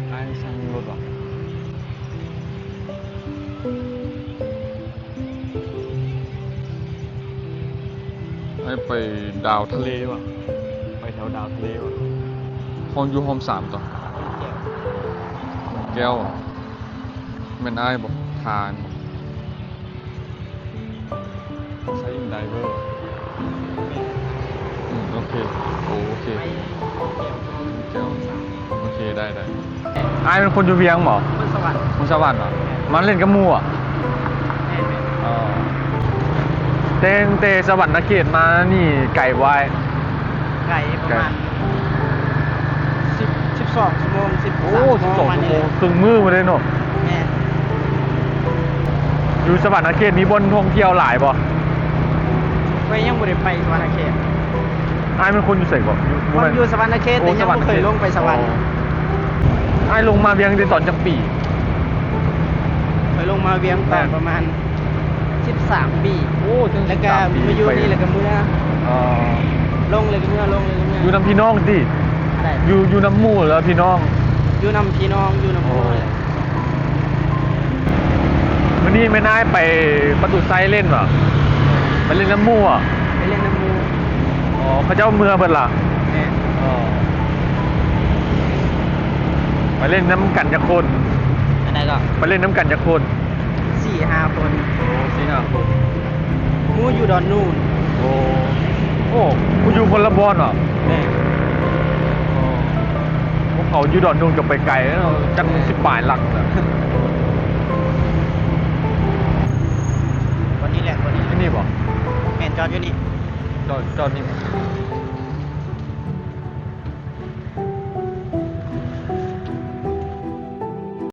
ไอ้สั่งรถว่ะไอ้ไปดาวทะเลว่ะไปแถวดาวทะเลว่ะโฮมยูโฮม3ต่อแก้วอ่ะแม่นไอ้ายบอกทานใช้อินไดเวอร์โอเคโอเคแก้วโอเคได้ไอ้ายเป็นคนอยู่เวียงเหรอ คนสวรรค์ คนสวรรค์เหรอมันเล่นกับหมู่อ่ะ แม่น อ๋อเตสวรรค์เขตมานี่ไก่ไว้ ไก่ประมาณ12 ชั่วโมง13 โอ้12 ชั่วโมงครึ่งมื้อมาเลยเนาะ แม่น อยู่สวรรค์เขตมีบนท่องเที่ยวหลายบ่ ไว้ยังบ่ได้ไปสวรรค์เขต อ้ายเป็นคนอยู่ไสบ่ คนอยู่สวรรค์เขตแต่ยังบ่เคยลงไปสวรรค์ อ้ายลงมาเวียงได้ตอนจักปี เคยลงมาเวียงตอนประมาณ13 ปี โอ้จัง แล้วก็มาอยู่นี่แล้วก็เมื่อ อ๋อ ลงเลยก็เมื่อลงเลยก็เมื่อ อยู่นํพี่น้องติ ได้ อยู่นํหมู่แล้วพี่น้อง อยู่นำพี่น้องอยู่นำพ่อเลย วันนี้แม่นายไปประตูไซเล่นบ่ไปเล่นน้ำหมู่อ่ะ ไปเล่นน้ำมู อ๋อเขาเจ้าเมืองเพิ่นล่ะ แม่น อ๋อไปเล่นน้ำกันจักคน อันนั้นก็ ไปเล่นน้ำกันจักคน 4-5 คน โอ้4-5คน หมู่อยู่ดอนนูน โอ้กูอยู่คนละบอนเหรอ แม่น พวกเขาอยู่ดอนนูนกับไปไกลแล้วจัก10 ป่ายหลักนะ วันนี้แหละวันนี้ ที่นี่บ่ แม่นจอดอยู่นี่ จอดนี่บ่